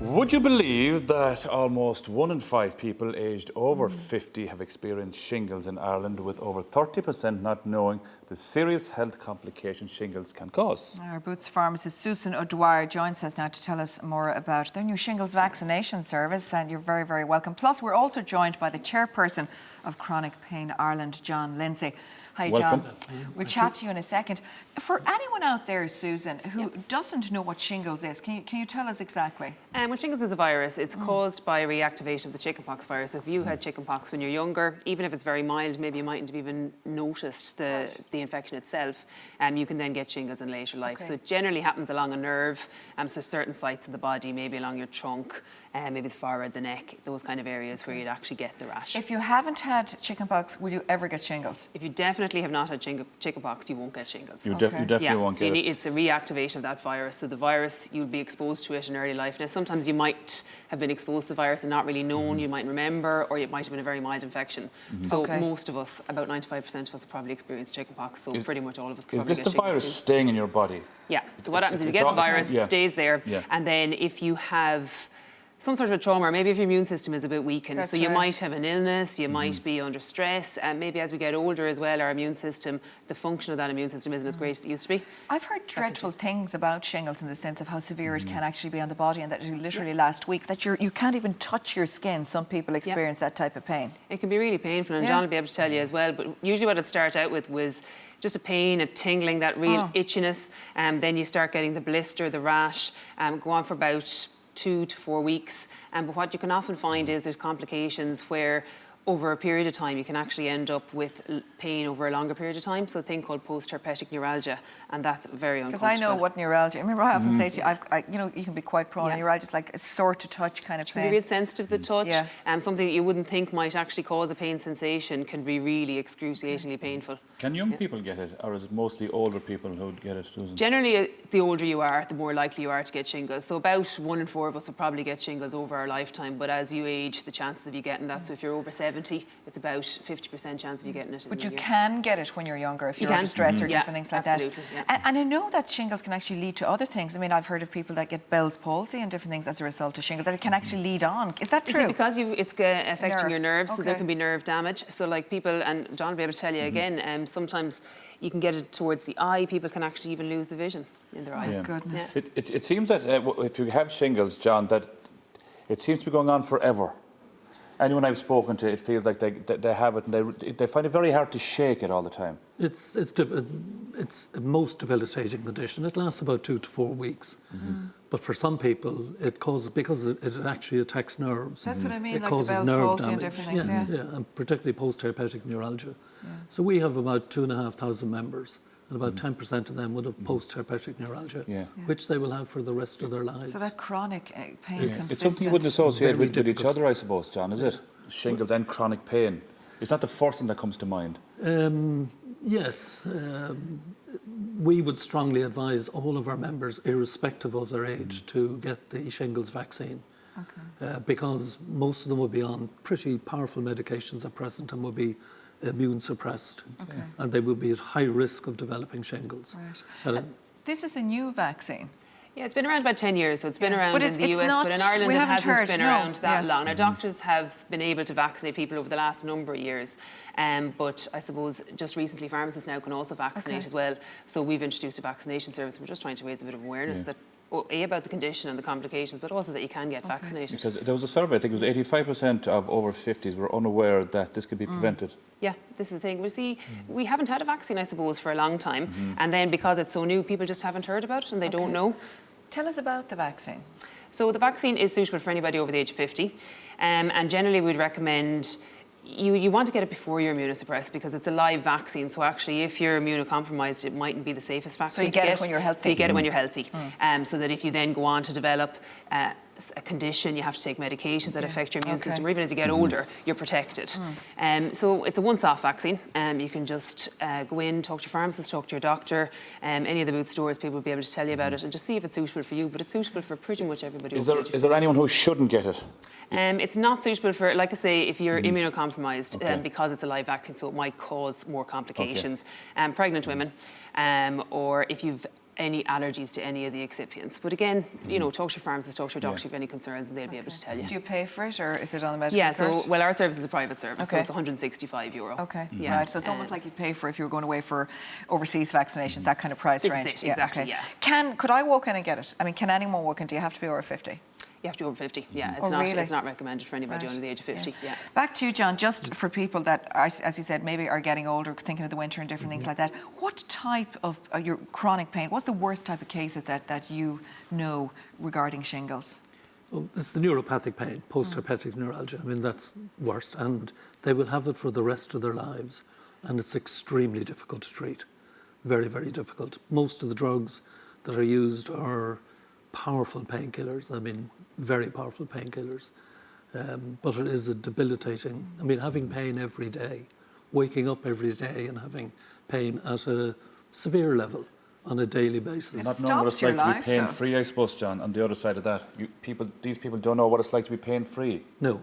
Would you believe that almost 1 in 5 people aged over 50 have experienced shingles in Ireland, with over 30% not knowing the serious health complications shingles can cause? Our Boots pharmacist Susan O Dwyer joins us now to tell us more about their new shingles vaccination service, and you're very, very welcome. Plus, we're also joined by the chairperson of Chronic Pain Ireland, John Lindsay. Hi, Welcome. John. We'll chat to you in a second. For anyone out there, Susan, who doesn't know what shingles is, can you tell us exactly? Well, shingles is a virus. It's caused by a reactivation of the chickenpox virus. So if you had chickenpox when you're younger, even if it's very mild, maybe you mightn't have even noticed the infection itself, you can then get shingles in later life. Okay. So it generally happens along a nerve, so certain sites of the body, maybe along your trunk, maybe the forehead, the neck, those kind of areas where you'd actually get the rash. If you haven't had chickenpox, will you ever get shingles? If you definitely have not had chickenpox, you won't get shingles. You definitely won't so get it. it's a reactivation of that virus. So the virus, you'd be exposed to it in early life. Now, sometimes you might have been exposed to the virus and not really known, you might remember, or it might have been a very mild infection. So most of us, about 95% of us, have probably experienced chickenpox, so pretty much all of us could Is probably this get the shingles virus too. staying in your body? Yeah, so what happens is you get the virus, it stays there, Yeah. and then if you have some sort of a trauma, or maybe if your immune system is a bit weakened, That's so you right. might have an illness, you might be under stress, and maybe as we get older as well, our immune system, the function of that immune system isn't as great as it used to be. I've heard dreadful things about shingles in the sense of how severe it can actually be on the body, and that it literally last weeks, that you can't even touch your skin. Some people experience that type of pain. It can be really painful, and John will be able to tell you as well, but usually what it starts out with was just a pain, a tingling, that real itchiness, and then you start getting the blister, the rash, go on for about 2 to 4 weeks. But what you can often find is there's complications where over a period of time you can actually end up with pain over a longer period of time, so a thing called post-herpetic neuralgia, and that's very uncomfortable. Because I know what neuralgia, I remember I often say to you, you can be quite prone to neuralgia, it's like a sore to touch kind of pain. It can be real sensitive to the touch, something that you wouldn't think might actually cause a pain sensation can be really excruciatingly painful. Can young people get it, or is it mostly older people who get it, Susan? Generally, the older you are, the more likely you are to get shingles. So about 1 in 4 of us will probably get shingles over our lifetime, but as you age, the chances of you getting that, so if you're over 70, it's about 50% chance of you getting it. But you can get it when you're younger, if you're under stress or different things like absolutely, that. And I know that shingles can actually lead to other things. I mean, I've heard of people that get Bell's palsy and different things as a result of shingles, that it can actually lead on. Is that true? Is it because it's affecting your nerves, so there can be nerve damage. So like people, and John will be able to tell you again, sometimes you can get it towards the eye. People can actually even lose the vision in their eye. Oh, goodness. It seems that if you have shingles, John, that it seems to be going on forever. Anyone I've spoken to, it feels like they have it, and they find it very hard to shake it all the time. It's a most debilitating condition. It lasts about 2 to 4 weeks. But for some people, it causes, because it actually attacks nerves. That's what I mean, it like causes the Bell's nerve palsy damage. and different things, yeah, and particularly post-herpetic neuralgia. So we have about 2,500 members, and about 10% of them would have post-herpetic neuralgia, which they will have for the rest of their lives. So that chronic pain, It's something you wouldn't associate with each other, I suppose, John, is it? Shingles and chronic pain. It's not the first thing that comes to mind. Yes. We would strongly advise all of our members, irrespective of their age, to get the shingles vaccine. Because most of them will be on pretty powerful medications at present and will be immune suppressed. And they will be at high risk of developing shingles. Right. This is a new vaccine. Yeah, it's been around about 10 years, so it's been around in the US, but in Ireland it hasn't been around that long. Now, doctors have been able to vaccinate people over the last number of years, but I suppose just recently pharmacists now can also vaccinate as well. So we've introduced a vaccination service. We're just trying to raise a bit of awareness that about the condition and the complications, but also that you can get vaccinated. Because there was a survey, I think it was 85% of over 50s were unaware that this could be prevented. Yeah, this is the thing. We haven't had a vaccine, I suppose, for a long time. And then because it's so new, people just haven't heard about it and they don't know. Tell us about the vaccine. So the vaccine is suitable for anybody over the age of 50. And generally we'd recommend you want to get it before you're immunosuppressed, because it's a live vaccine. So actually, if you're immunocompromised, it mightn't be the safest vaccine. So you get it when you're healthy. So you get it when you're healthy. So that if you then go on to develop a condition, you have to take medications that affect your immune system, or even as you get older, you're protected. So it's a once-off vaccine. You can just go in, talk to your pharmacist, talk to your doctor, any of the Boots stores, people will be able to tell you about it, and just see if it's suitable for you. But it's suitable for pretty much everybody. Is there anyone who shouldn't get it? It's not suitable for, like I say, if you're immunocompromised, because it's a live vaccine, so it might cause more complications. Pregnant women, or if you've any allergies to any of the excipients. But again, you know, talk to your pharmacist, talk to your doctor if you have any concerns, and they'll be able to tell you. Do you pay for it, or is it on the medical Yeah, card? so, well, our service is a private service, so Okay. it's €165. Okay, Yeah. right. So it's almost like you pay for if you were going away for overseas vaccinations, that kind of price This is range. it, exactly, yeah. Could I walk in and get it? I mean, can anyone walk in? Do you have to be over 50? You have to be over 50, yeah. Oh, really? It's not recommended for anybody Right. under the age of 50, yeah. Back to you, John, just for people that, as you said, maybe are getting older, thinking of the winter and different things like that. What type of your chronic pain, what's the worst type of cases that you know regarding shingles? Well, it's the neuropathic pain, post-herpetic neuralgia. I mean, that's worse, and they will have it for the rest of their lives, and it's extremely difficult to treat. Very, very difficult. Most of the drugs that are used are powerful painkillers. I mean, very powerful painkillers. But it is a debilitating, I mean, having pain every day, waking up every day and having pain at a severe level on a daily basis. Not knowing what it's Stops your like to be life, though. pain-free, I suppose, John, on the other side of that. These people don't know what it's like to be pain-free. No,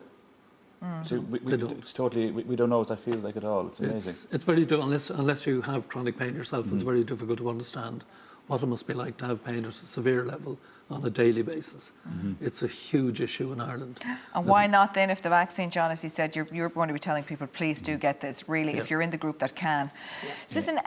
So They don't. it's totally, we don't know what that feels like at all. It's amazing. it's very difficult, unless you have chronic pain yourself, it's very difficult to understand what it must be like to have pain at a severe level on a daily basis. It's a huge issue in Ireland. And why not then, if the vaccine, John, as you said, you're going to be telling people, please do get this, really, if you're in the group that can. Susan,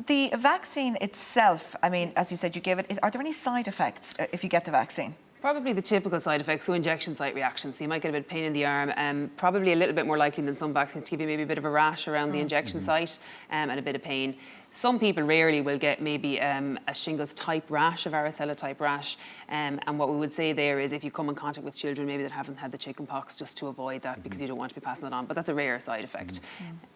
the vaccine itself, I mean, as you said, you give it, are there any side effects if you get the vaccine? Probably the typical side effects, so injection site reactions. So you might get a bit of pain in the arm, probably a little bit more likely than some vaccines to give you maybe a bit of a rash around the injection site and a bit of pain. Some people rarely will get maybe a shingles type rash, a varicella type rash. And what we would say there is if you come in contact with children maybe that haven't had the chicken pox, just to avoid that because you don't want to be passing that on. But that's a rare side effect.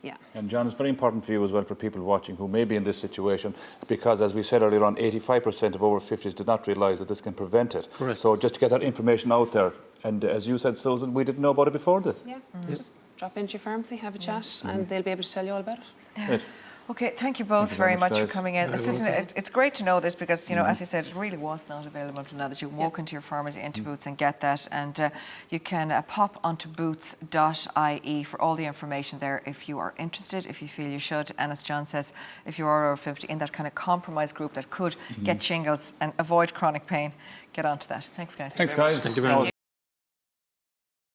Yeah. And John, it's very important for you as well, for people watching who may be in this situation, because as we said earlier on, 85% of over 50s did not realise that this can prevent it. Correct. So just to get that information out there, and as you said, Susan, we didn't know about it before this. Yeah, so just drop into your pharmacy, have a chat, and they'll be able to tell you all about it. Right. Okay, thank you both Thank you very very much, much for guys. coming in. Very Susan, welcome. it's great to know this because, you know, as you said, it really was not available until now, that you can walk into your pharmacy, into Boots and get that. And you can pop onto boots.ie for all the information there if you are interested, if you feel you should. And as John says, if you are over 50 in that kind of compromised group that could get shingles and avoid chronic pain, get onto that. Thanks, guys. Thanks, guys. Thank you very much.